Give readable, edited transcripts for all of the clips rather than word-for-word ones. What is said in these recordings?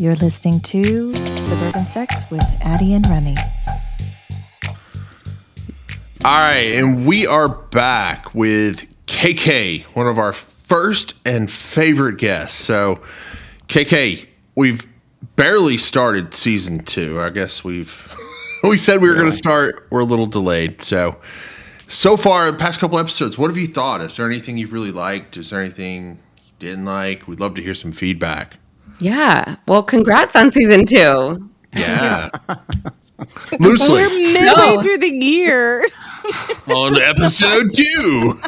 You're listening to Suburban Sex with Addie and Remy. All right, and we are back with KK, one of our first and favorite guests. So, KK, we've barely started season 2. I guess we said we were going to start. We're a little delayed. So far, the past couple episodes, what have you thought? Is there anything you've really liked? Is there anything you didn't like? We'd love to hear some feedback. Yeah. Well, congrats on season 2. Yeah. Loosely. We're midway through the year. On episode 2.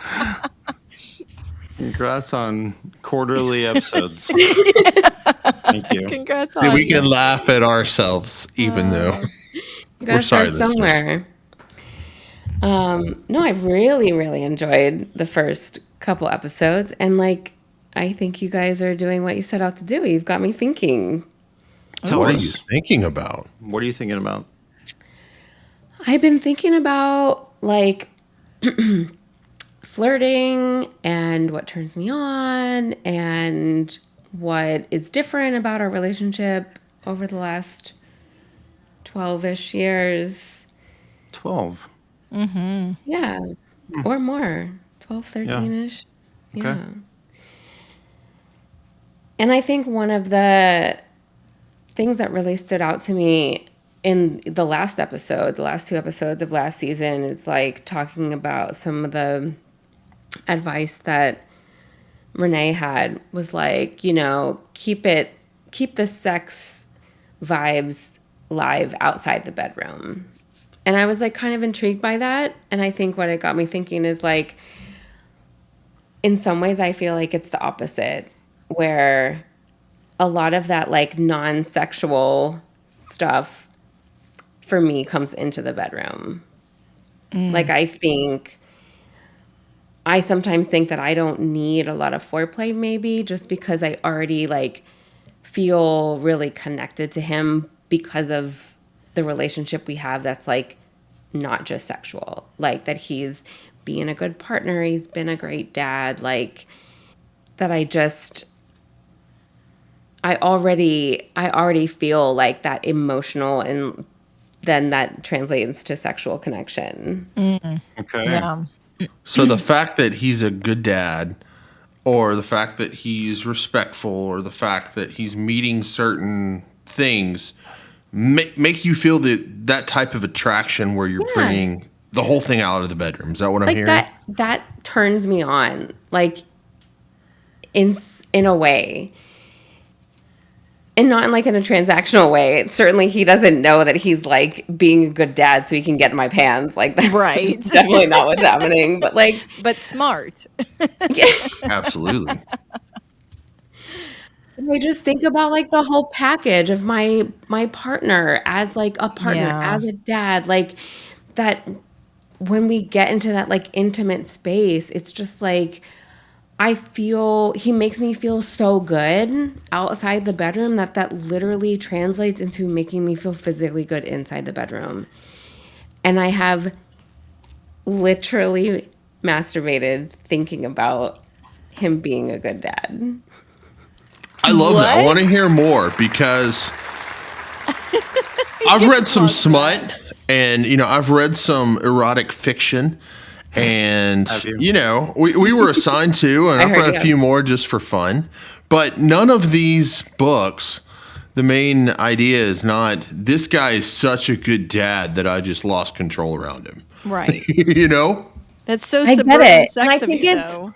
Congrats on quarterly episodes. Thank you. Congrats See, on we can laugh at ourselves, even though You gotta start somewhere. No, I've really, really enjoyed the first couple episodes. And I think you guys are doing what you set out to do. You've got me thinking. What are you thinking about? What are you thinking about? I've been thinking about flirting and what turns me on and what is different about our relationship over the last 12-ish years. 12. Mm-hmm. Yeah. Or more. 12, 13-ish. Okay. Yeah. And I think one of the things that really stood out to me in the last episode, the last 2 episodes of last season, is talking about some of the advice that Renee had was keep the sex vibes live outside the bedroom. And I was kind of intrigued by that. And I think what it got me thinking is in some ways I feel like it's the opposite, where a lot of that non-sexual stuff for me comes into the bedroom. I sometimes think that I don't need a lot of foreplay, maybe just because I already feel really connected to him because of the relationship we have that's not just sexual, that he's being a good partner, he's been a great dad, that I already feel that emotional, and then that translates to sexual connection. Okay. Yeah. So the fact that he's a good dad, or the fact that he's respectful, or the fact that he's meeting certain things make you feel that type of attraction where you're bringing the whole thing out of the bedroom. Is that what I'm hearing? That turns me on, in a way. And not in in a transactional way. Certainly he doesn't know that he's being a good dad so he can get in my pants. That's Right. definitely not what's happening. But But smart. Absolutely. I just think about the whole package of my partner as a partner, as a dad, that when we get into that intimate space, it's just I feel he makes me feel so good outside the bedroom that literally translates into making me feel physically good inside the bedroom. And I have literally masturbated thinking about him being a good dad. I love that. I want to hear more because I've read some smut and, I've read some erotic fiction. And, we were assigned to, and I've read a few more just for fun. But none of these books, the main idea is not, this guy is such a good dad that I just lost control around him. Right. That's so I suburban get it. sex And I of think you, it's, though.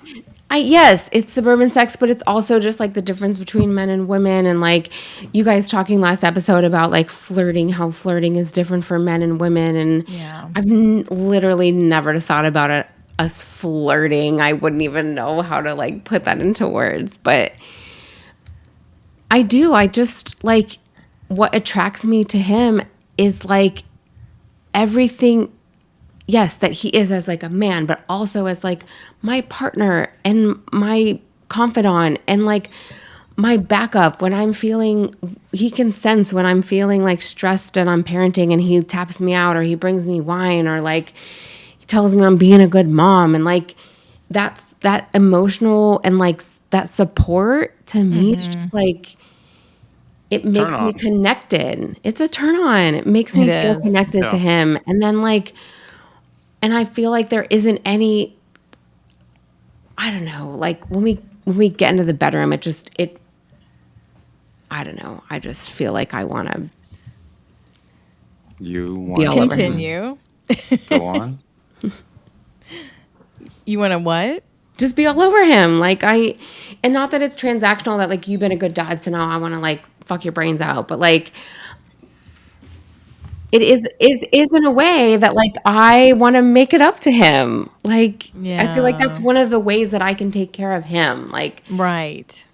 Yes, it's suburban sex, but it's also just the difference between men and women. And you guys talking last episode about flirting, how flirting is different for men and women. And I've literally never thought about it. Us flirting. I wouldn't even know how to put that into words, but I do. I just what attracts me to him is everything. Yes, that he is as a man, but also as my partner and my confidant and my backup when I'm feeling. He can sense when I'm feeling stressed and I'm parenting, and he taps me out or he brings me wine or tells me I'm being a good mom, and that's that emotional and that support to me is just it makes me on. connected. It's a turn on. It makes me It feel is. connected to Yeah. him. And then and I feel like there isn't any, I don't know, like when we get into the bedroom, I don't know. I just feel like I want to You Be all want over him. Continue. to go on? You want to what? just be all over him. And not that it's transactional that like you've been a good dad, so now I want to like fuck your brains out. But like it is in a way that like I want to make it up to him. Like I feel like that's Yeah. one of the ways that I can take care of him. Like Right.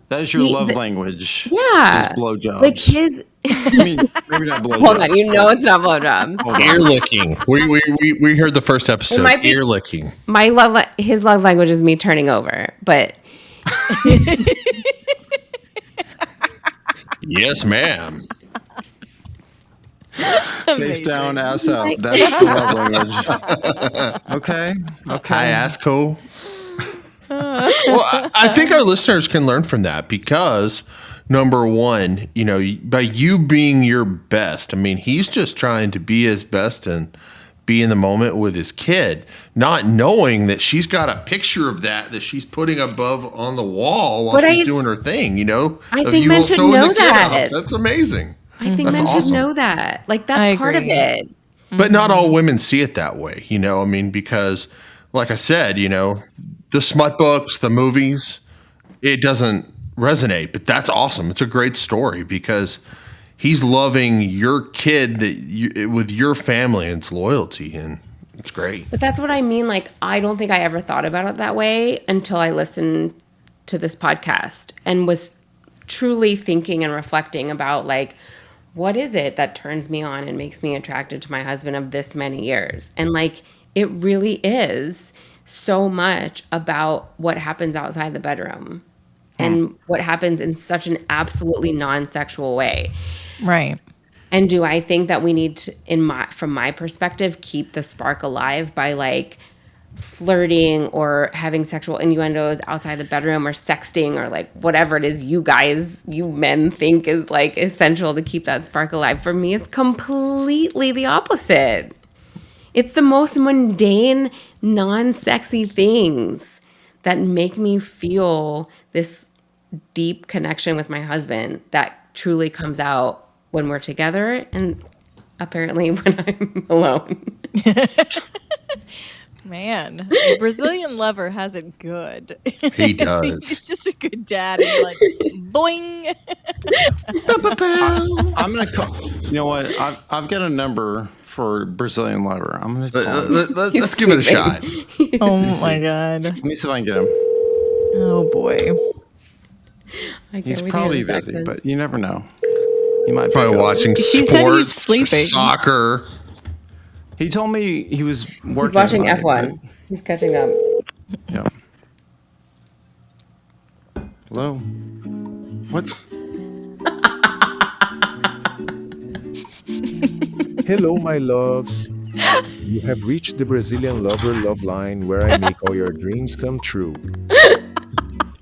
That is your He- love the- language. yeah, Is blowjobs. like his. I mean, maybe not blowjobs. Hold on, you know it's not blowjobs. Ear licking. We heard the first episode. might be- Ear licking. His love language is me turning over, but Yes, ma'am. Face down, ass out. Like- That's the love language. Okay. Okay. I ask who. Well, I think our listeners can learn from that because number one, by you being your best, I mean, he's just trying to be his best and be in the moment with his kid, not knowing that she's got a picture of that she's putting above on the wall while But she's I- doing her thing, I of think you men should throwing know the kid out. that. That's amazing. I think That's men should awesome. know that. Like I that's part of agree. it. But not all women see it that way, I mean, because like I said, the smut books, the movies, it doesn't resonate, but that's awesome. It's a great story because he's loving your kid with your family and its loyalty, and it's great. But that's what I mean. Like, I don't think I ever thought about it that way until I listened to this podcast and was truly thinking and reflecting about, like, what is it that turns me on and makes me attracted to my husband of this many years? And, like, it really is so much about what happens outside the bedroom and what happens in such an absolutely non-sexual way. Right. And do I think that we need to, from my perspective, keep the spark alive by like flirting or having sexual innuendos outside the bedroom or sexting or like whatever it is you men think is like essential to keep that spark alive? For me, it's completely the opposite. It's the most mundane, non-sexy things that make me feel this deep connection with my husband that truly comes out when we're together and apparently when I'm alone. Man, the Brazilian lover has it good. He does. He's just a good dad. And you're like, boing. I'm gonna call. You know what? I've got a number for Brazilian lover. I'm gonna call him. Let's give it a shot. Oh my God. Let me see if I can get him. Oh boy. I can't He's wait to probably hear this busy, accent. but you never know. He might pick Probably up. watching He said he's sports, sleeping. soccer. He told me he was working. He's watching tonight, F1. He's catching up. but- Yeah. Hello. What? Hello, my loves. You have reached the Brazilian Lover Love Line where I make all your dreams come true.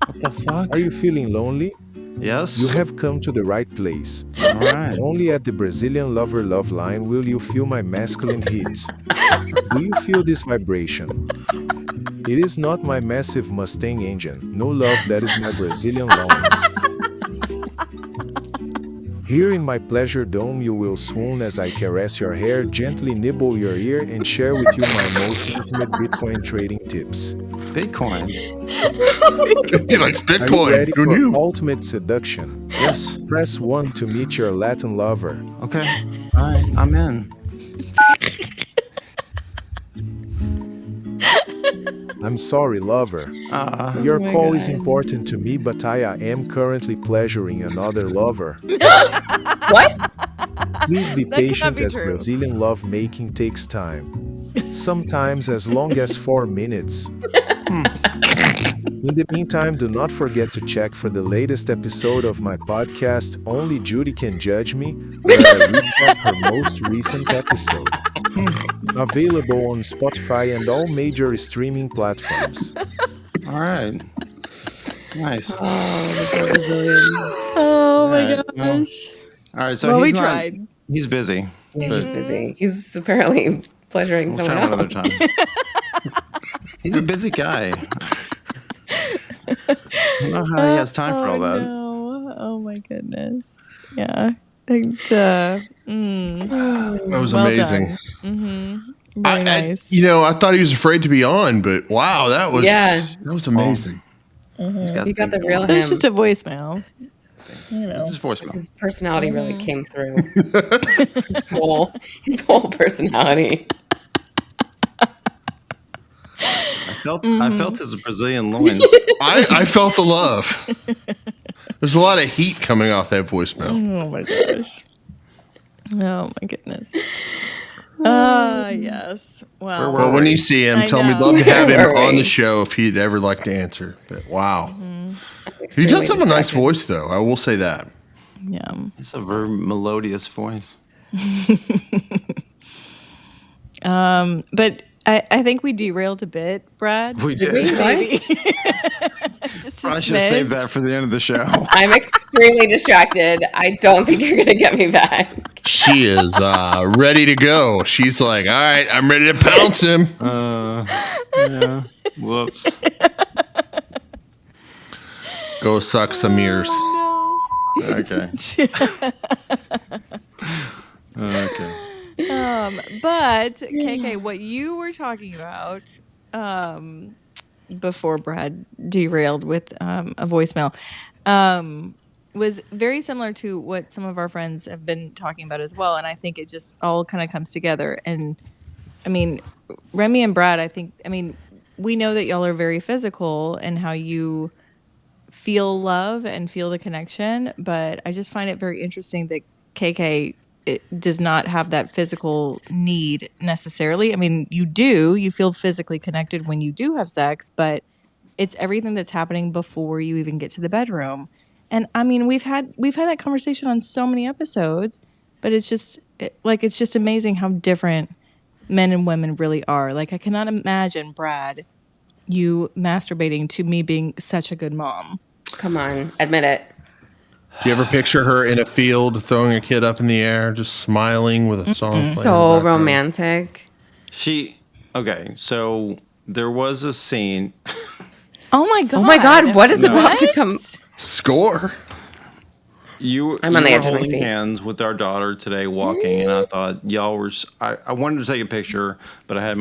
What the fuck? Are you feeling lonely? Yes. You have come to the right place. All right. Only at the Brazilian Lover Love Line will you feel my masculine heat. Do you feel this vibration? It is not my massive Mustang engine. No love, that is my Brazilian lungs. Here in my pleasure dome you will swoon as I caress your hair, gently nibble your ear, and share with you my most intimate Bitcoin trading tips. Bitcoin. He likes Are you Bitcoin. ready Who for knew? ultimate seduction? Yes. Press 1 to meet your Latin lover. Okay. All right. I'm in. I'm sorry, lover. Your call is important to me, but I am currently pleasuring another lover. What? Please be That cannot patient be as true. Brazilian love making takes time. Sometimes as long as 4 minutes. In the meantime, do not forget to check for the latest episode of my podcast, Only Judy Can Judge Me, where I recap her most recent episode. Available on Spotify and all major streaming platforms. All right. Nice. Oh, the poor Brazilian. Oh my Alright, well, gosh. All right, so Well, we he's not. tried. He's busy. Yeah, But he's busy. He's apparently pleasuring we'll someone try one else. other time. He's a busy guy. I don't know how he has time for all that. No. Oh my goodness. Yeah. And, That was well amazing. done. Very I, nice. I thought he was afraid to be on, but wow, that was amazing. He's got You got the things real It was him. just a voicemail. It's his voicemail. His personality really came through. his whole personality. I felt his Brazilian loins. I felt the love. There's a lot of heat coming off that voicemail. Oh my gosh. Oh my goodness. Yes. Well, Well, when you see him, I tell him we'd know. love to have him Where were on we? the show if he'd ever like to answer. But wow. He Extremely does have a nice distracted. voice, though. I will say that. yeah. It's a very melodious voice. But I think we derailed a bit, Brad. We did. Just a Probably should have saved smidge. that for the end of the show. I'm extremely distracted. I don't think you're gonna get me back. She is ready to go. She's like, all right, I'm ready to pounce him. Yeah. Whoops. Go suck some ears. Okay. Okay. But KK, what you were talking about before Brad derailed with a voicemail was very similar to what some of our friends have been talking about as well, and I think it just all kind of comes together. And I mean, Remy and Brad, we know that y'all are very physical and how you feel love and feel the connection, but I just find it very interesting that KK does not have that physical need necessarily. I mean, you feel physically connected when you do have sex, but it's everything that's happening before you even get to the bedroom. And I mean, we've had that conversation on so many episodes, but it's just amazing how different men and women really are. Like, I cannot imagine, Brad, you masturbating to me being such a good mom. Come on, admit it. Do you ever picture her in a field throwing a kid up in the air, just smiling with a song playing in the So background? romantic. Okay, so there was a scene. Oh my god! Oh my God, what is about to come? Score. I'm on the were edge of my holding seat. hands with our daughter today walking, and I thought y'all were. I wanted to take a picture, but I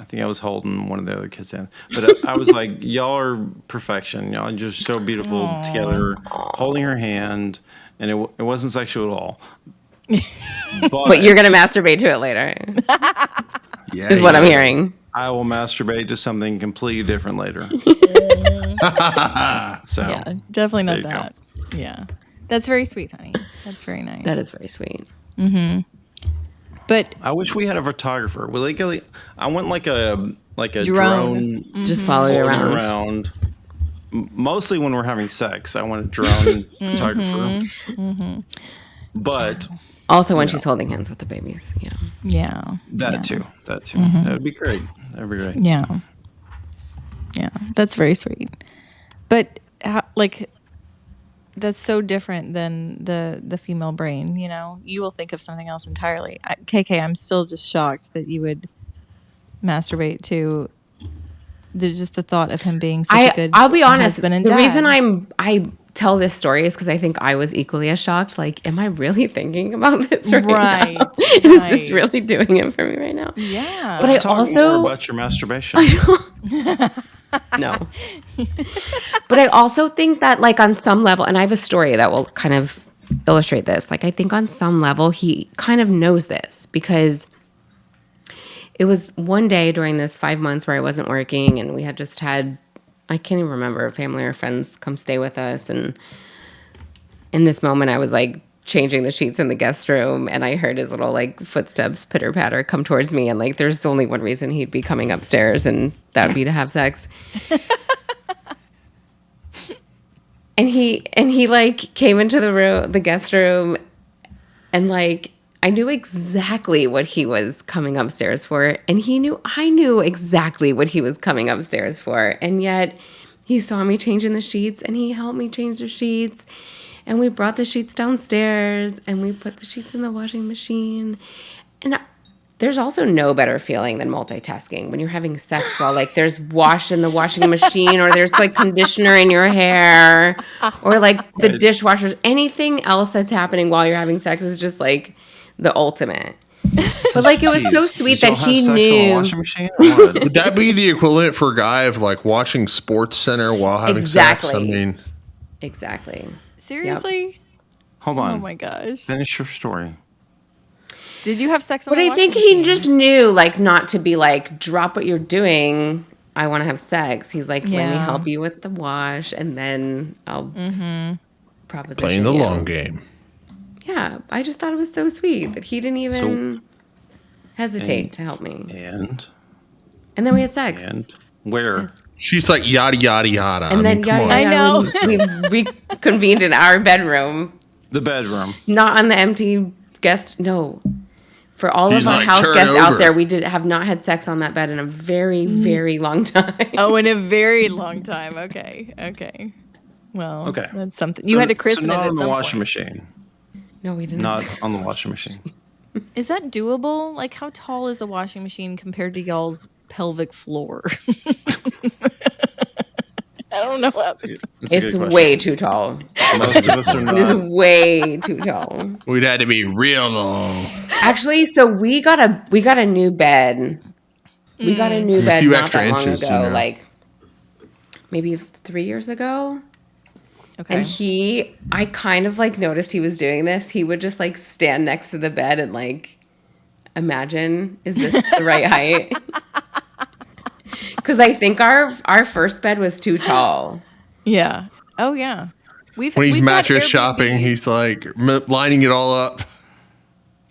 think I was holding one of the other kids' hand. But I was like, y'all are perfection. Y'all are just so beautiful together, holding her hand, and it wasn't sexual at all. But you're gonna masturbate to it later, Yeah, is what I'm hearing. I will masturbate to something completely different later. So Yeah, definitely not There you go. that. Yeah, that's very sweet, honey. That's very nice. That is very sweet. But I wish we had a photographer. I want like a Drone. drone Just follow you floating around. around. Mostly when we're having sex, I want a drone photographer. But Also, when she's holding hands with the babies. Yeah. yeah, that too. That would be great. That would be great. yeah, that's very sweet. But that's so different than the female brain. You know, you will think of something else entirely. KK, I'm still just shocked that you would masturbate to just the thought of him being such a good. I'll be honest. husband and The dad. reason I tell this story is because I think I was equally as shocked. Like, am I really thinking about this right, Right, now? Is this right. really doing it for me right now? yeah, But Let's I talk also more about your masturbation. no. But I also think that, like, on some level, and I have a story that will kind of illustrate this. Like, I think on some level he kind of knows this because it was one day during this 5 months where I wasn't working, and we had just had, I can't even remember, family or friends come stay with us. And in this moment, I was like changing the sheets in the guest room, and I heard his little like footsteps pitter patter come towards me. And like, there's only one reason he'd be coming upstairs, and that would be to have sex. and he like came into the guest room, and like, I knew exactly what he was coming upstairs for, and I knew exactly what he was coming upstairs for, and yet He saw me changing the sheets and he helped me change the sheets. And we brought the sheets downstairs and we put the sheets in the washing machine. And there's also no better feeling than multitasking when you're having sex while like there's wash in the washing machine or there's like conditioner in your hair or like the dishwasher. Anything else that's happening while you're having sex is just like the ultimate. But like it was so sweet that he knew. Washing machine or what? Would that be the equivalent for a guy of like watching Sports Center while having sex? I mean, Exactly. Seriously? Hold on. Oh my gosh. Finish your story. Did you have sex on But the I washing think he machine? just knew like not to be like, drop what you're doing. I want to have sex. He's like, let me Yeah. help you with the wash and then I'll proposition playing the you. long game. Yeah, I just thought it was so sweet that he didn't even hesitate to help me. And And then we had sex. and where? She's like yada yada yada. And then come on. I know. we reconvened in our bedroom, The bedroom. not on the empty guest. No, for all He's of our like, house "Turn guests over." out there, we have not had sex on that bed in a very, very long time. Oh, in a very long time. Okay. Well, Okay. that's something. You had to christen so it not at on the some washing point. machine. No, we didn't. have sex. Not on the washing machine. Is that doable? Like, how tall is the washing machine compared to y'all's pelvic floor? I don't know. That's a good It's question. way too tall. Most of us are It is not. way too tall. We'd had to be real long. Actually, so we got a new bed. We got a new bed few not extra that long inches, ago, you know. like maybe 3 years ago. Okay. And I kind of like noticed he was doing this. He would just like stand next to the bed and like imagine, is this the right height? Because I think our first bed was too tall. Yeah. Oh, yeah. When he's we've got mattress Airbnb. shopping, he's like lining it all up.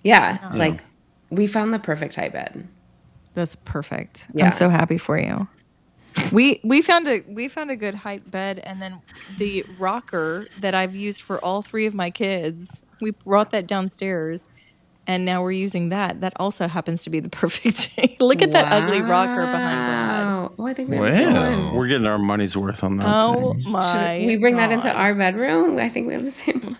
Yeah, like we found the perfect height bed. That's perfect. Yeah. I'm so happy for you. We found a good height bed, and then the rocker that I've used for all three of my kids, we brought that downstairs, and now we're using that. That also happens to be the perfect. Look at that ugly rocker behind Brad. Wow. Oh, I think we have the same one. Wow. We're getting our money's worth on that. Oh thing. my! Should we bring that into God. our bedroom? I think we have the same one.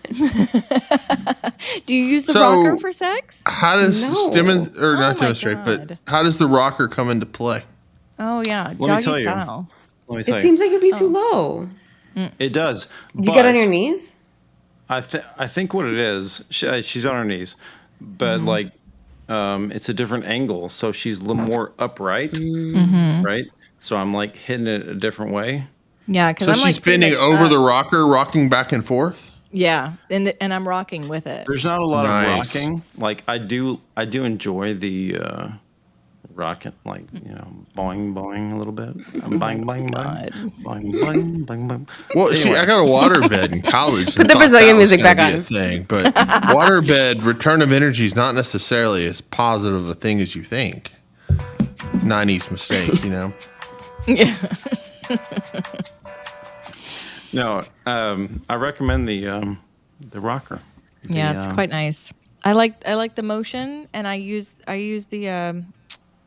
Do you use the So- rocker for sex? How does No. not my demonstrate, but God. how does the rocker come into play? Oh yeah, me doggy tell you. style. Let me tell It you. seems like it'd be too low. It does. You get on your knees? I think what it is, she's on her knees, but like, it's a different angle, so she's a little more upright, right? So I'm like hitting it a different way. Yeah, because So I'm she's like pretty bending much over up. the rocker, rocking back and forth. Yeah, and I'm rocking with it. There's not a lot Nice. of rocking. Like I do enjoy the rocking, like boing boing a little bit. Bang bang bang, bang bang bang bang. Well, see, I got a waterbed in college. Put the Brazilian music back on. Thing, but waterbed return of energy is not necessarily as positive a thing as you think. 90s mistake, you know. Yeah. No, I recommend the rocker. Yeah, it's quite nice. I like the motion, and I use the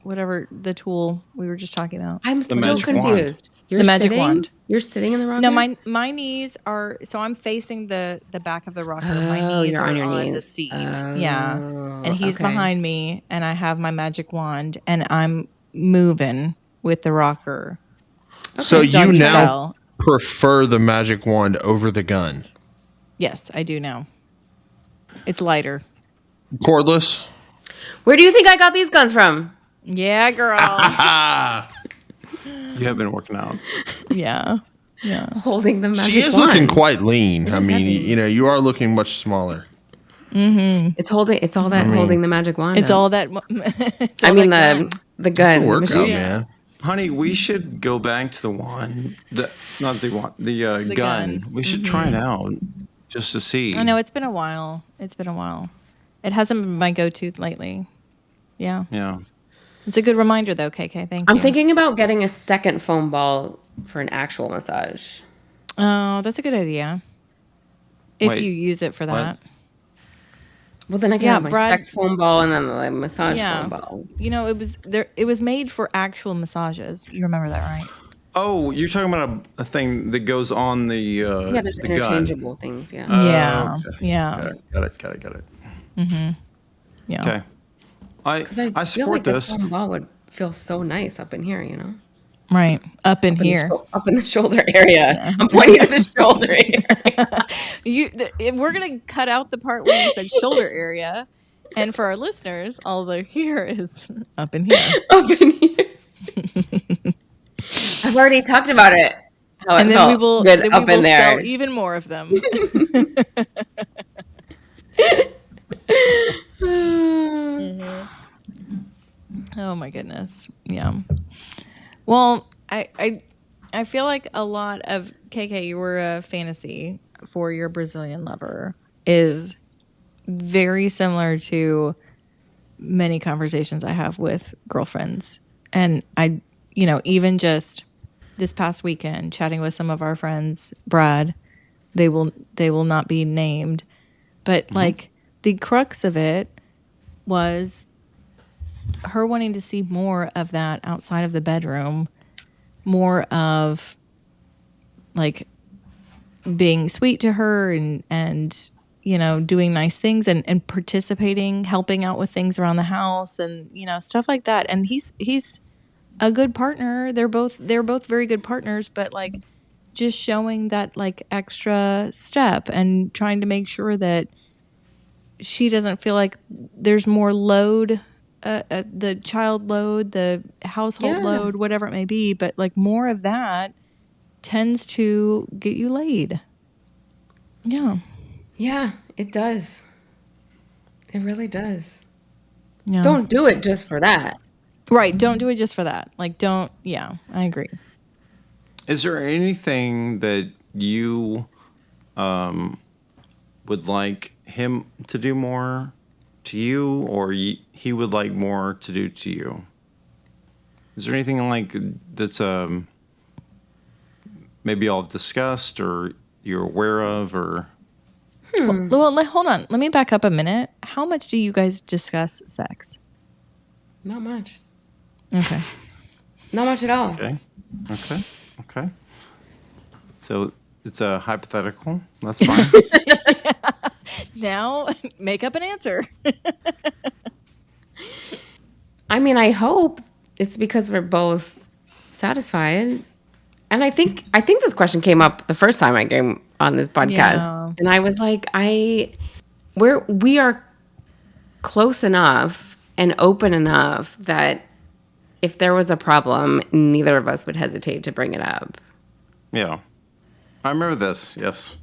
whatever the tool we were just talking about. I'm still magic wand. confused. You're The magic sitting? wand. You're sitting in the rocker? No, my knees are so I'm facing the back of the rocker. My Oh, knees you're are on your the knees. seat. Yeah, and he's okay. behind me, and I have my magic wand, and I'm moving with the rocker. So you Doggy now style. prefer the magic wand over the gun. Yes, I do now. It's lighter. Cordless? Where do you think I got these guns from? Yeah, girl. You have been working out. Yeah. Holding the magic She is wand. looking quite lean. I is mean, heavy. you are looking much smaller. It's all that holding the magic wand. It's up. all that. it's I all mean that the It's gun. a the workout, machine. man. Honey, we should go back to the wand. Not the wand. The gun. gun. We should try it out just to see. I know it's been a while. It hasn't been my go-to lately. Yeah. Yeah. It's a good reminder, though, KK. Thank you. I'm thinking about getting a second foam ball for an actual massage. Oh, that's a good idea. If Wait, you use it for that. Well, then I can Yeah, have my Brad- sex foam ball and then the massage Yeah. foam ball. You know, it was made for actual massages. You remember that, right? Oh, you're talking about a thing that goes on the Yeah, there's the gun. interchangeable things. Yeah. Yeah. Okay. Yeah. Got it. Yeah. Okay. Because I I feel support like the this. foam ball would feel so nice up in here, you know? Right. Up in Up in the here. up in the shoulder area. I'm pointing at the shoulder area. We're going to cut out the part where you said shoulder area. And for our listeners, all they're here is up in here. Up in here. I've already talked about it. How And it then felt we will good then up we in will there. sell even more of them. Oh my goodness. Yeah. Well, I feel like a lot of KK, your fantasy for your Brazilian lover is very similar to many conversations I have with girlfriends. And even just this past weekend, chatting with some of our friends, Brad, they will not be named, but like the crux of it was her wanting to see more of that outside of the bedroom, more of like being sweet to her and doing nice things and participating, helping out with things around the house and stuff like that. And he's a good partner. They're both very good partners, but like just showing that like extra step and trying to make sure that she doesn't feel like there's more load, the child load, the household Yeah. load, whatever it may be, but like more of that tends to get you laid. Yeah. Yeah, it does. It really does. Yeah. Don't do it just for that. Right. Don't do it just for that. Like, yeah, I agree. Is there anything that you would like him to do more to you, or he would like more to do to you? Is there anything like that's maybe y'all have discussed or you're aware of, or? Well, hold on. Let me back up a minute. How much do you guys discuss sex? Not much. Okay. Not much at all. Okay. So it's a hypothetical. That's fine. Now, make up an answer. I mean, I hope it's because we're both satisfied. And I think this question came up the first time I came on this podcast. Yeah. And I was like, we are close enough and open enough that if there was a problem, neither of us would hesitate to bring it up. Yeah. I remember this. Yes.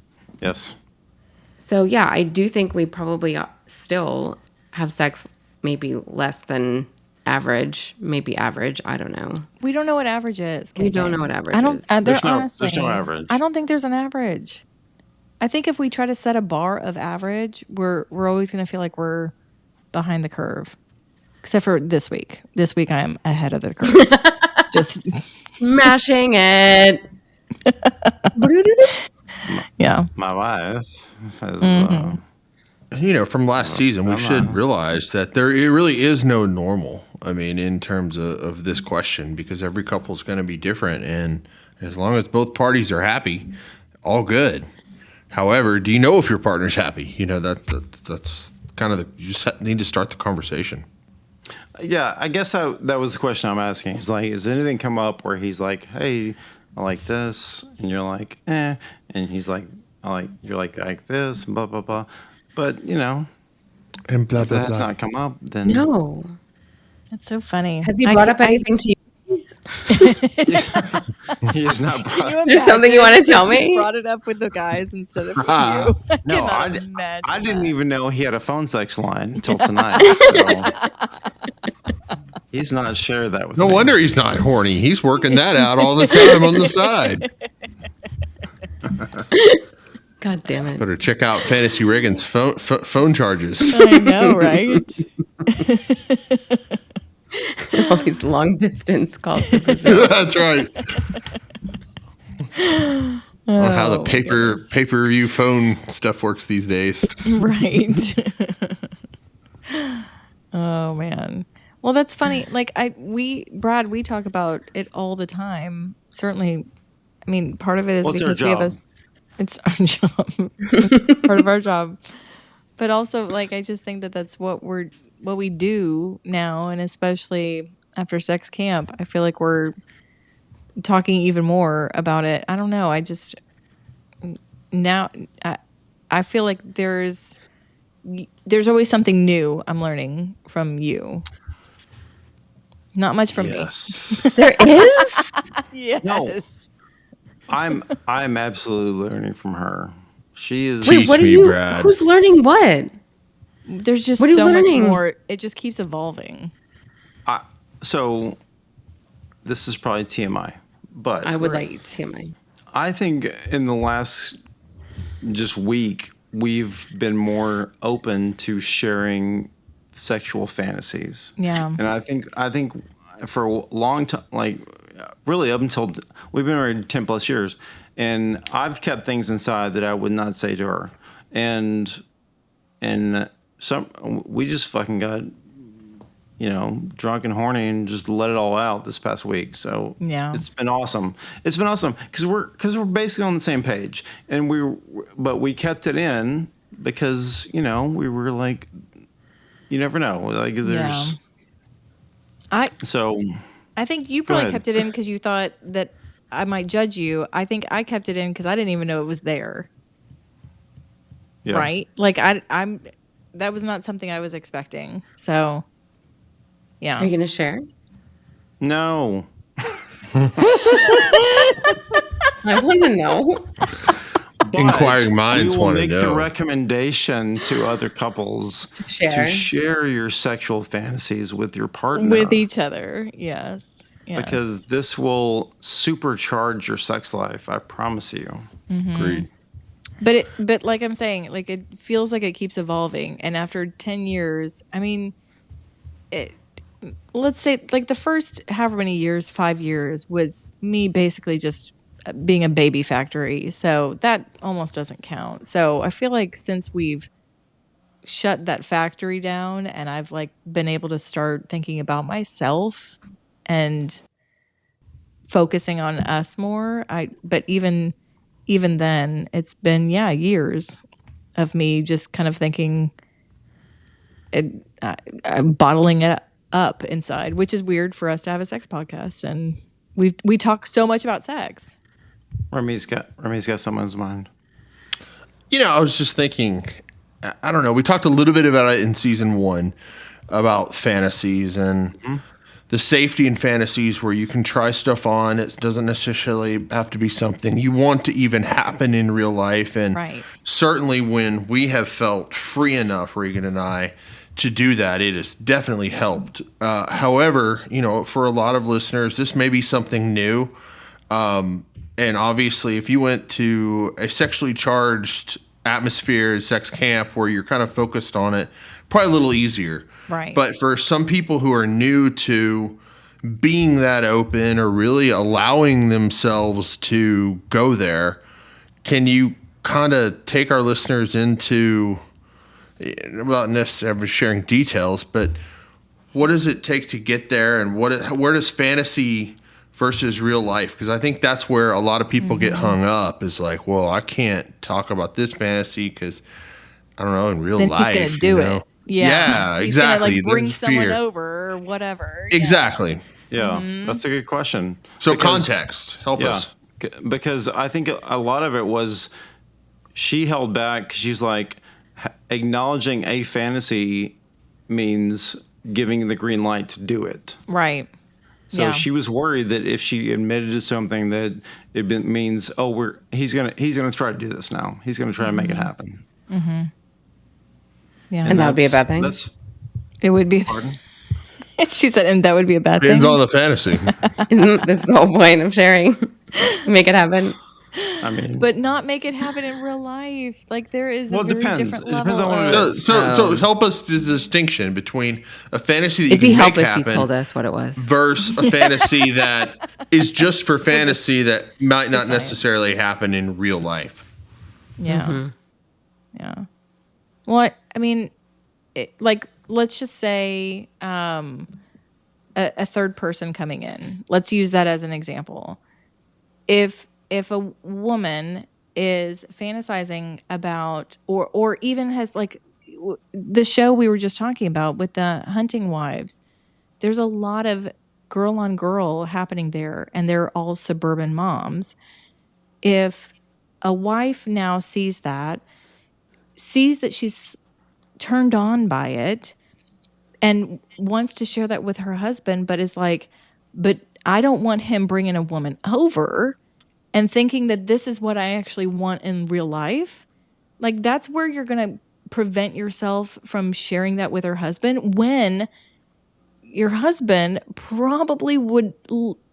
So yeah, I do think we probably still have sex maybe less than average, maybe average. I don't know. We don't know what average is. We KK. don't know what average I don't. is. There's no Honestly, average. I don't think there's an average. I think if we try to set a bar of average, we're always going to feel like we're behind the curve. Except for this week. This week I am ahead of the curve. Just Smashing it. yeah. My wife has, From last season, we should realize that it really is no normal. I mean, in terms of this question, because every couple is going to be different. And as long as both parties are happy, all good. However, do you know if your partner's happy? That's kind of you just need to start the conversation. yeah, I guess that was the question I'm asking. It's like, has anything come up where he's like, hey, I like this, and you're like, and he's like, you're like this, blah blah blah. But And blah if blah that's blah. not come up, then No. That's so funny. Has he brought up anything to you? he is not. There's something you want to tell me? Brought it up with the guys instead of with you. No, cannot imagine I didn't that. even know he had a phone sex line until tonight. So he's not shared that with No me. wonder he's not horny. He's working that out all the time on the side. God damn it. Better check out Fantasy Reagan's phone charges. I know, right? All these long distance calls to Brazil. That's right. On how the pay-per-view phone stuff works these days. Right. Oh man. Well, that's funny. Like Brad, we talk about it all the time certainly, I mean, part of it is Well, it's our because we have job. it's our job, It's part of our job. But also, like, I just think that that's what we do now, and especially after sex camp, I feel like we're talking even more about it. I don't know. I just now I feel like there's always something new I'm learning from you. Not much from Yes. There is? me. Yes. No. I'm absolutely learning from her. She is. Teach Wait, what are me, you? Brad. Who's learning what? There's just What are you so much learning? more. It just keeps evolving. So this is probably TMI, but I would like TMI. I think in the last just week we've been more open to sharing sexual fantasies. Yeah. And I think for a long time, like really up until we've been married 10 plus years, and I've kept things inside that I would not say to her, and we just fucking got drunk and horny and just let it all out this past week. So Yeah. it's been awesome. It's been awesome because we're basically on the same page, and we kept it in because we were like, you never know, like there's so. I think you Go probably ahead. kept it in because you thought that I might judge you. I think I kept it in because I didn't even know it was there. Yeah. Right? Like I'm that was not something I was expecting. So yeah. Are you gonna share? No. I want to know. But Inquiring minds we will wanna make the know. recommendation to other couples share. to share your sexual fantasies with your partner. With each other. Yes. Yes. Because this will supercharge your sex life. I promise you. Agreed. But like I'm saying, like it feels like it keeps evolving. And after 10 years, I mean, let's say like the first however many years, 5 years, was me basically just being a baby factory. So that almost doesn't count. So I feel like since we've shut that factory down and I've like been able to start thinking about myself and focusing on us more, but even then it's been years of me just kind of thinking bottling it up inside, which is weird for us to have a sex podcast, and we talk so much about sex. Remy's got someone's mind. I was just thinking, I don't know. We talked a little bit about it in season 1 about fantasies and the safety in fantasies where you can try stuff on. It doesn't necessarily have to be something you want to even happen in real life. And Right. certainly when we have felt free enough, Regan and I, to do that, it has definitely helped. However, for a lot of listeners, this may be something new. And obviously, if you went to a sexually charged atmosphere, sex camp, where you're kind of focused on it, probably a little easier. Right. But for some people who are new to being that open or really allowing themselves to go there, can you kind of take our listeners into, without necessarily sharing details, but what does it take to get there, and where does fantasy versus real life? Because I think that's where a lot of people get hung up, is like, well, I can't talk about this fantasy because I don't know, in real Then life. he's gonna do it. Yeah, He's exactly. gonna like bring There's someone fear. over or whatever. Yeah. Exactly. Yeah, that's a good question. So Because- context, help Yeah, us. because I think a lot of it was she held back 'cause she's like acknowledging a fantasy means giving the green light to do it. Right. So Yeah. she was worried that if she admitted to something that means he's gonna try to do this now. He's gonna try to make it happen. Yeah. And that would be a bad thing? That's It would be. pardon. She said, and that would be a bad Depends thing. on the fantasy. Isn't this the whole point of sharing? To make it happen. I mean, But not make it happen in real life. Like there is Well, a it very depends. different It depends level on what it of. is. So help us the distinction between a fantasy that you It'd be can help make if you happen told us what it was. versus a fantasy that is just for fantasy that might not science. necessarily happen in real life. Yeah. Yeah. Well, I mean, like, let's just say a third person coming in. Let's use that as an example. if a woman is fantasizing about or even has like the show we were just talking about with the hunting wives, there's a lot of girl on girl happening there, and they're all suburban moms. If a wife now sees that she's turned on by it and wants to share that with her husband, but is like, but I don't want him bringing a woman over, and thinking that this is what I actually want in real life, like that's where you're going to prevent yourself from sharing that with her husband, when your husband probably would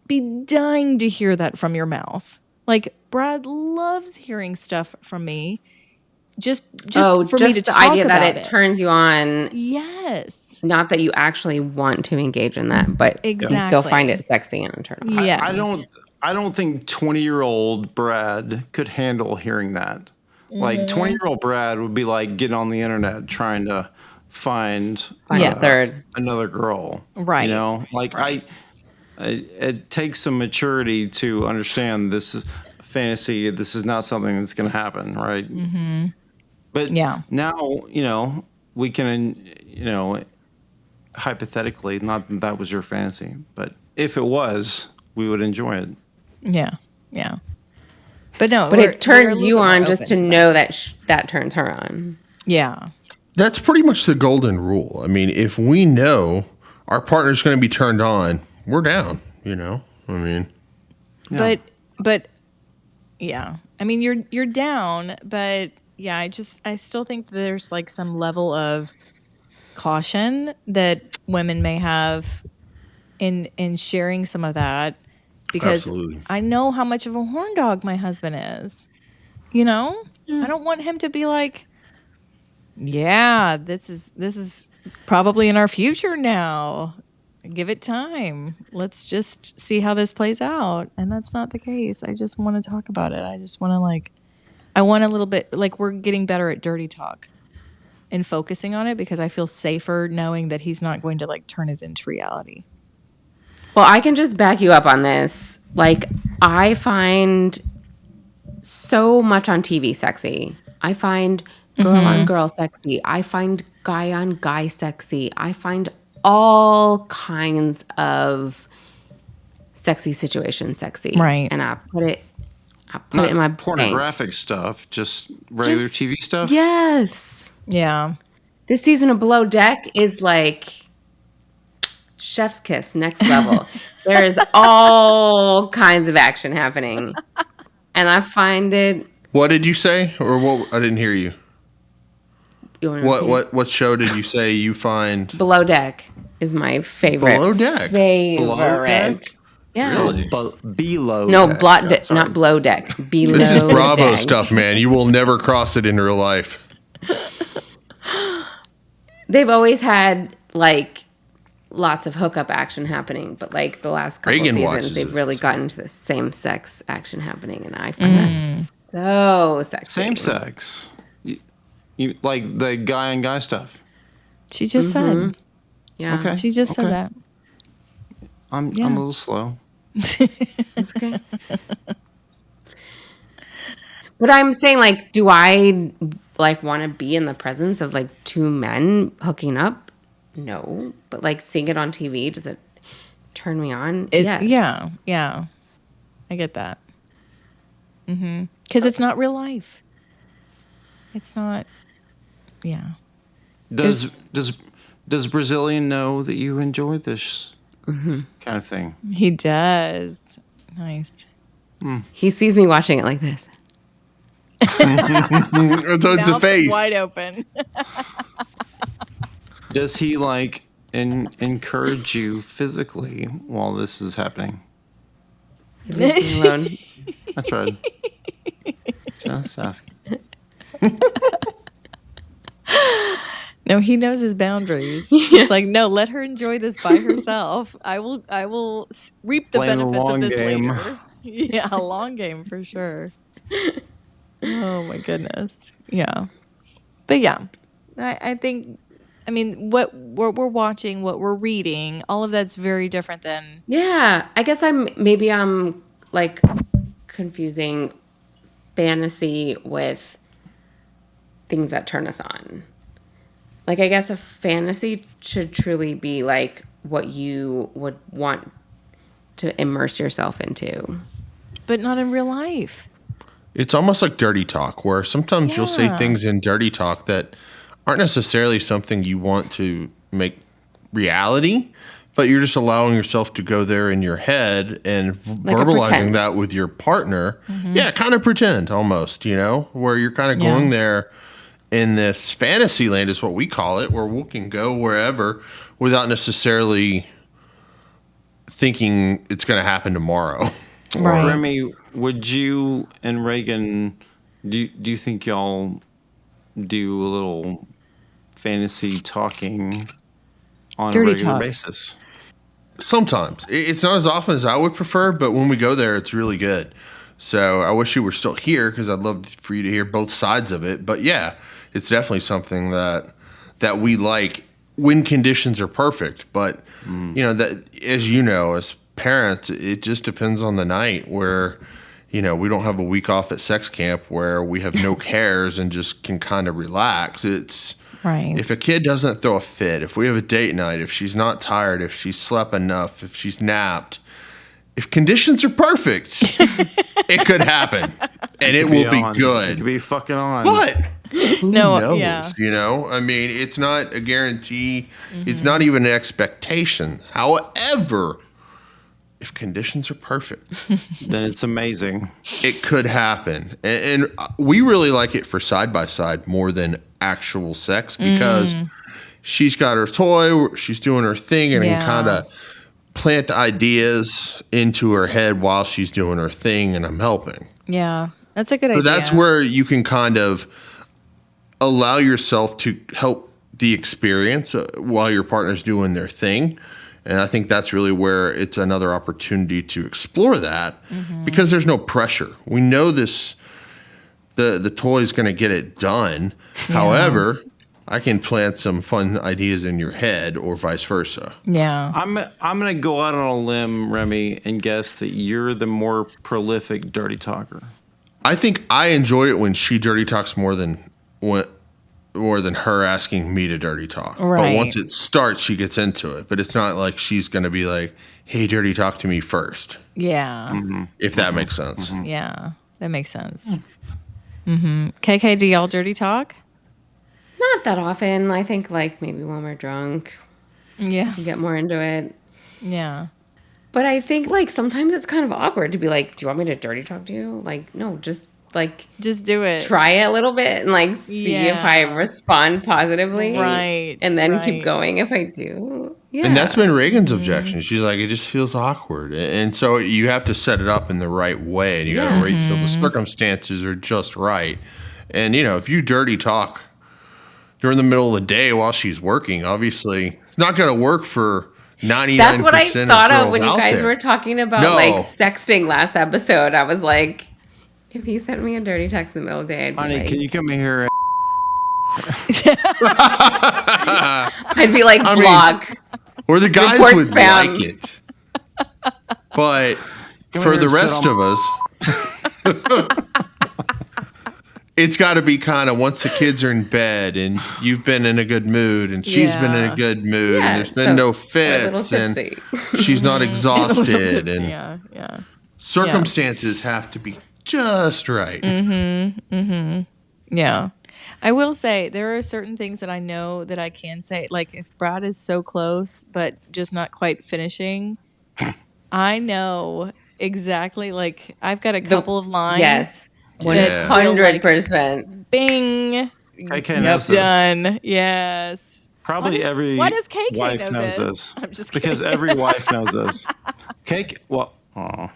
be dying to hear that from your mouth. Like, Brad loves hearing stuff from me. Just for me to the talk idea about that it turns you on. Yes. Not that you actually want to engage in that, but you still Exactly. find it sexy and turn on. Yes. I don't think 20-year-old Brad could handle hearing that. Like 20-year-old Brad would be like getting on the internet trying to find another girl. Right. You know, like it takes some maturity to understand this is fantasy. This is not something that's going to happen. Right. Mm-hmm. But now, you know, we can, you know, hypothetically, not that that was your fantasy, but if it was, we would enjoy it. Yeah. Yeah. But no, But it turns you on just to that. know that that turns her on. Yeah. That's pretty much the golden rule. I mean, if we know our partner's going to be turned on, we're down, you know? I mean, but yeah. I mean, you're down, but yeah, I still think there's like some level of caution that women may have in sharing some of that, because absolutely. I know how much of a horn dog my husband is. You know? I don't want him to be like, yeah, this is probably in our future now. Give it time. Let's just see how this plays out. And that's not the case. I just want to talk about it. I just want to I want a little bit, like, we're getting better at dirty talk and focusing on it, because I feel safer knowing that he's not going to like turn it into reality. Well, I can just back you up on this. Like, I find so much on TV sexy. I find girl on girl sexy. I find guy on guy sexy. I find all kinds of sexy situations sexy. Right. And I put it in my pornographic stuff, just regular TV stuff. Yes. Yeah. This season of Below Deck is like chef's kiss, next level. There is all kinds of action happening. And I find it... What did you say? Or what? I didn't hear you. What show did you say you find? Below Deck is my favorite. Below Deck? Below Deck? Yeah. Really? Below No, Deck. not Below Deck. Below This is Bravo Deck. stuff, man. You will never cross it in real life. They've always had, like, lots of hookup action happening, but, like, the last couple Reagan seasons, watches they've it. really gotten to the same sex action happening, and I find that so sexy. Same sex. You like the guy on guy stuff. She just said. Yeah. Okay. She just said Okay. that. I'm a little slow. That's okay. But I'm saying, like, do I, like, want to be in the presence of, like, two men hooking up? No. But, like, seeing it on TV, does it turn me on? Yes. Yeah. Yeah. I get that. Because it's not real life. It's not. Yeah. Does Brazilian know that you enjoy this kind of thing? He does. Nice. He sees me watching it like this. So it's a Mouth face. wide open. Does he like encourage you physically while this is happening? He leaves me alone. I tried. Just asking. No, he knows his boundaries. He's like, no, let her enjoy this by herself. I will reap the Playing a benefits of long this game. later. Yeah, a long game for sure. Oh my goodness. Yeah. But yeah, I think, I mean, what we're watching, what we're reading, all of that's very different than. Yeah. I guess I'm like confusing fantasy with things that turn us on. Like, I guess a fantasy should truly be like what you would want to immerse yourself into. But not in real life. It's almost like dirty talk, where sometimes you'll say Yeah. things in dirty talk that aren't necessarily something you want to make reality, but you're just allowing yourself to go there in your head and Like a verbalizing pretend. that with your partner. Yeah, kind of pretend almost, where you're kind of Yeah. going there in this fantasy land is what we call it, where we can go wherever without necessarily thinking it's going to happen tomorrow. Right. Remy, would you and Reagan, do you think y'all do a little fantasy talking on Dirty a regular talk. basis? Sometimes it's not as often as I would prefer, but when we go there, it's really good. So I wish you were still here because I'd love for you to hear both sides of it. But yeah, it's definitely something that we like when conditions are perfect. But that as parents, it just depends on the night where we don't have a week off at sex camp where we have no cares and just can kind of relax. It's Right. if a kid doesn't throw a fit, if we have a date night, if she's not tired, if she's slept enough, if she's napped, if conditions are perfect, it could happen, and it will be on. It good. could be fucking on. But who No, knows? yeah. I mean, it's not a guarantee. It's not even an expectation. However, if conditions are perfect, Then it's amazing. it could happen. And we really like it for side by side more than actual sex because she's got her toy, she's doing her thing, and Yeah. can kind of plant ideas into her head while she's doing her thing, and I'm helping. Yeah. That's a good So idea. that's where you can kind of allow yourself to help the experience while your partner's doing their thing. And I think that's really where it's another opportunity to explore that because there's no pressure. We know the toy is going to get it done. However, I can plant some fun ideas in your head or vice versa. Yeah. I'm gonna go out on a limb, Remy, and guess that you're the more prolific dirty talker. I think I enjoy it when she dirty talks more than her asking me to dirty talk. But Right. once it starts, she gets into it. But it's not like she's going to be like, hey, dirty talk to me first, Yeah. if that makes sense. Yeah. That makes sense. KK, do y'all dirty talk? Not that often. I think like maybe when we're drunk, Yeah. we get more into it. Yeah. But I think like sometimes it's kind of awkward to be like, do you want me to dirty talk to you? Like, no, just like Just do it. try it a little bit and like see if I Yeah. respond positively. Right, And then right. keep going if I do. Yeah. And that's been Reagan's objection. She's like, it just feels awkward. And so you have to set it up in the right way. And you got to wait till the circumstances are just right. And, if you dirty talk during the middle of the day while she's working, obviously it's not going to work for 99% That's what I thought of when you girls out guys there. were talking about No. like sexting last episode. I was like, if he sent me a dirty text in the middle of the day, I'd be Honey, like, can you come in here? I'd be like, I mean, block. Or the guys Report would spam. like it. But Come for here the and sit rest on- of us, it's got to be kind of once the kids are in bed and you've been in a good mood and she's been in Yeah. a good mood Yeah, and there's been so no we're a little fits and tipsy. she's not exhausted and Yeah. Yeah. circumstances have to be just right. Yeah. I will say there are certain things that I know that I can say. Like if Brad is so close, but just not quite finishing, I know exactly. Like I've got a couple of lines. Yes. Yeah. 100%. Bing. KK knows this. Done. Yes. Probably Why does- every why does KK wife know knows this? this. I'm just because kidding. every wife knows this. Cake. Well, aw.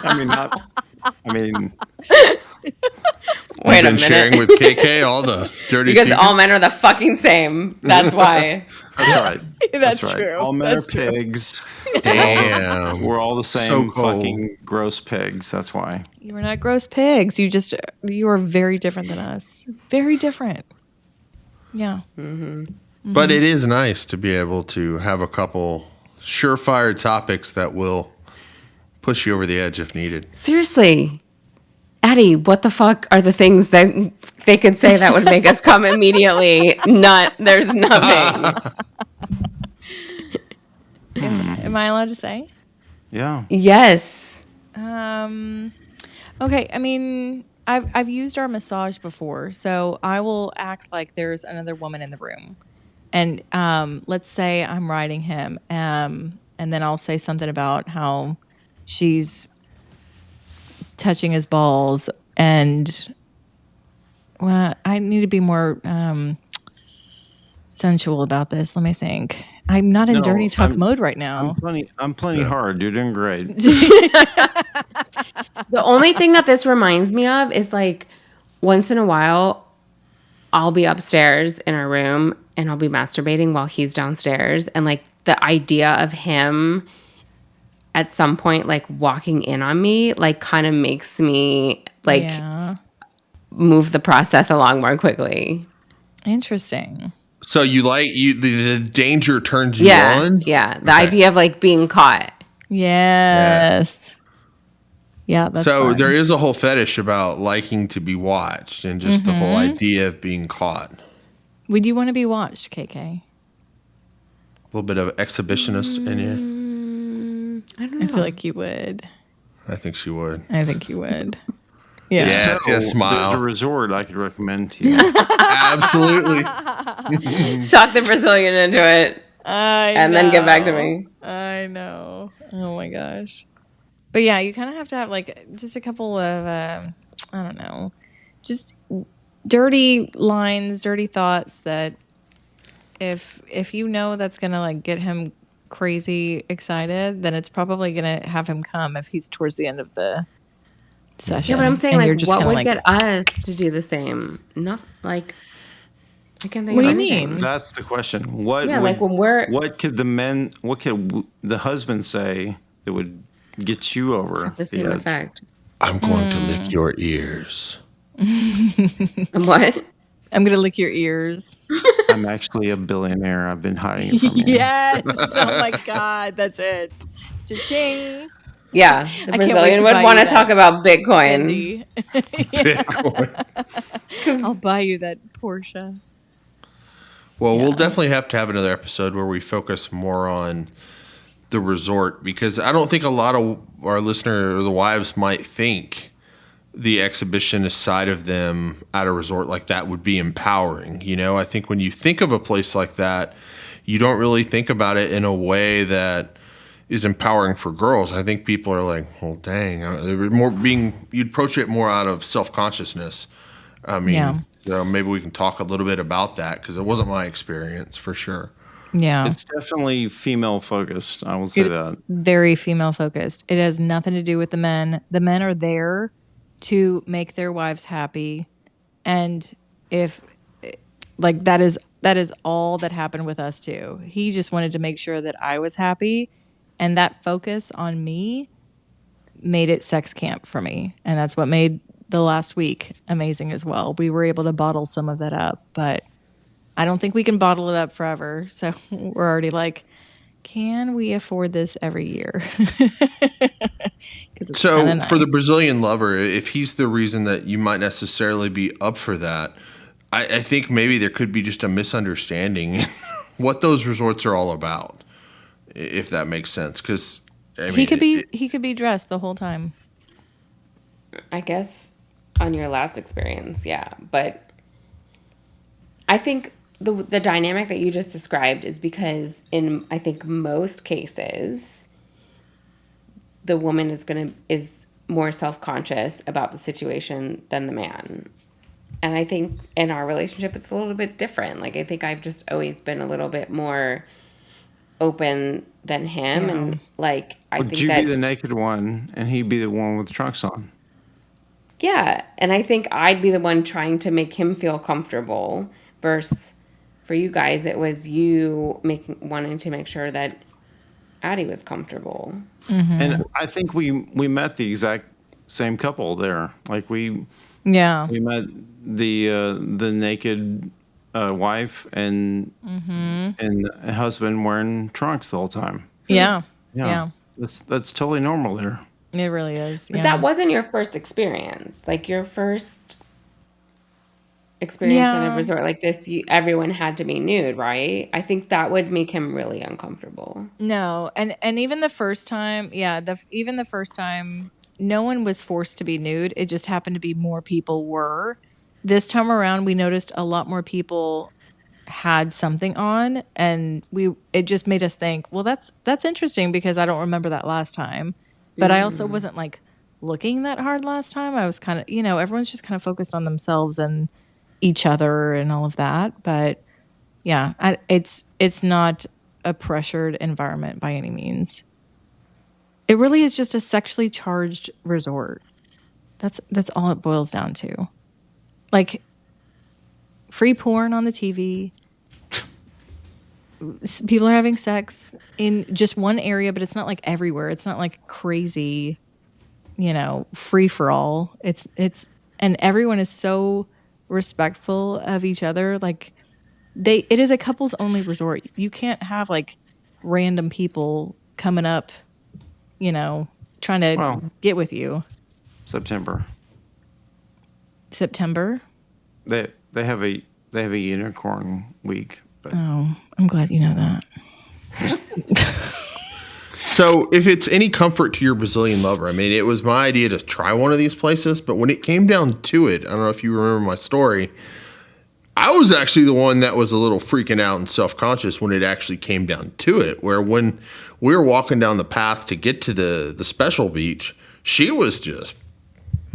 I mean, not. I mean, Wait a Been sharing minute. with KK all the dirty Because secrets. all men are the fucking same. That's why. that's right. That's right. true. All men That's are true. pigs. Damn. We're all the So same cold. fucking gross pigs. That's why. You are not gross pigs. You are very different than us. Very different. Yeah. But it is nice to be able to have a couple surefire topics that will push you over the edge if needed. Seriously, Addie, what the fuck are the things that they could say that would make us come immediately? There's nothing. Am I allowed to say? Yeah. Yes. Okay. I mean, I've used our massage before, so I will act like there's another woman in the room, and let's say I'm riding him, and then I'll say something about how she's touching his balls, and well, I need to be more sensual about this. Let me think. I'm not in No, dirty talk I'm- mode right now. I'm plenty hard. You're doing great. The only thing that this reminds me of is like once in a while, I'll be upstairs in our room and I'll be masturbating while he's downstairs. And like the idea of him at some point, like walking in on me, like kind of makes me like Yeah. move the process along more quickly. Interesting. So you like the danger turns you Yeah. on? Yeah. The idea of like being caught. Yes. Yeah, that's So fun. there is a whole fetish about liking to be watched and just the whole idea of being caught. Would you want to be watched, KK? A little bit of exhibitionist in you. I don't know. I feel like you would. I think she would. I think you would. Yeah. Yeah. Yes, yes, smile. There's a resort I could recommend to you. Absolutely. Talk the Brazilian into it and then get back to me. I know. Oh my gosh. But yeah, you kind of have to have like just a couple of I don't know, just dirty lines, dirty thoughts that if you know that's gonna like get him crazy excited, then it's probably gonna have him come if he's towards the end of the session. Yeah, but I'm saying And you're like just what kinda would get us to do the same? Not like I can't think What of do you anything. mean? That's the question. What Yeah, would, like when we're what could the husband say that would get you over the same edge? effect. I'm going to lick your ears. What? I'm gonna lick your ears. I'm actually a billionaire. I've been hiding it from you. Yes. Oh my god, that's it. Cha-ching. Yeah, the I can't wait Brazilian to would buy want to you talk that. about Bitcoin. Cindy. I'll buy you that Porsche. Well, we'll definitely have to have another episode where we focus more on the resort because I don't think a lot of our listener or the wives might think the exhibitionist side of them at a resort like that would be empowering. You know, I think when you think of a place like that, you don't really think about it in a way that is empowering for girls. I think people are like, well, dang, you'd approach it more out of self-consciousness. I mean, Yeah. so maybe we can talk a little bit about that because it wasn't my experience for sure. Yeah. It's definitely female focused. I will say that. Very female focused. It has nothing to do with the men. The men are there to make their wives happy. And if like that is all that happened with us too. He just wanted to make sure that I was happy, and that focus on me made it sex camp for me. And that's what made the last week amazing as well. We were able to bottle some of that up, but I don't think we can bottle it up forever. So we're already like, can we afford this every year? 'Cause it's So kinda for the nice. Brazilian lover, if he's the reason that you might necessarily be up for that, I think maybe there could be just a misunderstanding what those resorts are all about, if that makes sense. Because I mean, he could be dressed the whole time. I guess on your last experience, yeah. But I think the dynamic that you just described is because in I think most cases the woman is more self-conscious about the situation than the man. And I think in our relationship it's a little bit different. Like I think I've just always been a little bit more open than him and like I Would think you that be the naked one and he'd be the one with the trunks on? yeah, and I think I'd be the one trying to make him feel comfortable versus for you guys it was you wanting to make sure that Addie was comfortable. And I think we met the exact same couple there. Like we Yeah. met the naked wife and husband wearing trunks the whole time. Yeah. Yeah. That's totally normal there. It really is. But Yeah. that wasn't your first experience. Like your first experience in a Yeah. resort like this, everyone had to be nude, right? I think that would make him really uncomfortable. No, and even the first time, yeah, even the first time, no one was forced to be nude. It just happened to be more people were. This time around, we noticed a lot more people had something on, and it just made us think, well, that's interesting because I don't remember that last time. But I also wasn't like looking that hard last time. I was kind of, everyone's just kind of focused on themselves and each other and all of that. But yeah, it's not a pressured environment by any means. It really is just a sexually charged resort. That's all it boils down to. Like free porn on the TV. People are having sex in just one area, but it's not like everywhere. It's not like crazy, free for all. It's and everyone is so respectful of each other. Like it is a couples only resort. You can't have like random people coming up, trying to Well. get with you. September. September. They have a unicorn week. But Oh, I'm glad you know that. So, if it's any comfort to your Brazilian lover, I mean, it was my idea to try one of these places, but when it came down to it, I don't know if you remember my story, I was actually the one that was a little freaking out and self-conscious when it actually came down to it, where when we were walking down the path to get to the special beach, she was just,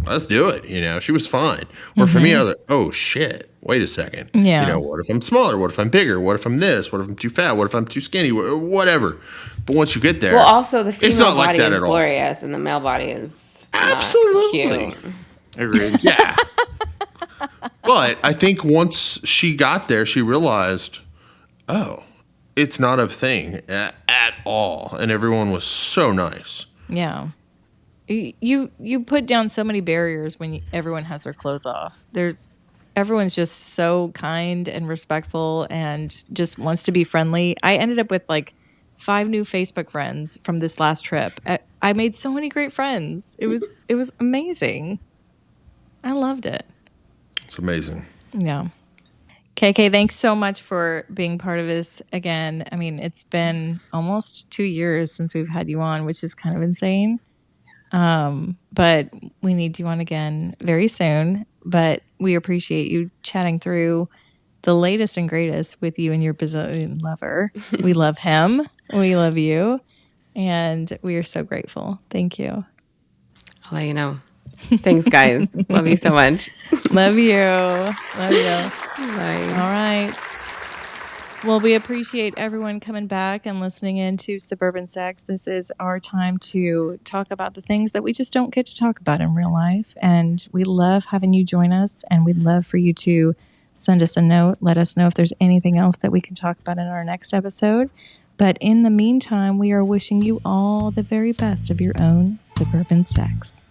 let's do it. She was fine. Where for me, I was like, oh shit, wait a second. Yeah. What if I'm smaller? What if I'm bigger? What if I'm this? What if I'm too fat? What if I'm too skinny? Whatever. But once you get there, Well, also the female not like body that is at all. glorious, and the male body is not absolutely. cute. agreed. Yeah. But I think once she got there, she realized, oh, it's not a thing at all. And everyone was so nice. Yeah. You put down so many barriers when everyone has their clothes off. Everyone's just so kind and respectful and just wants to be friendly. I ended up with like 5 new Facebook friends from this last trip. I made so many great friends. It was amazing. I loved it. It's amazing. Yeah. KK, thanks so much for being part of this again. I mean, it's been almost 2 years since we've had you on, which is kind of insane. But we need you on again very soon. But we appreciate you chatting through the latest and greatest with you and your Brazilian lover. We love him. We love you. And we are so grateful. Thank you. I'll let you know. Thanks, guys. Love you so much. Love you. Love you. Bye. All right. Well, we appreciate everyone coming back and listening in to Suburban Sex. This is our time to talk about the things that we just don't get to talk about in real life. And we love having you join us. And we'd love for you to send us a note. Let us know if there's anything else that we can talk about in our next episode. But in the meantime, we are wishing you all the very best of your own suburban sex.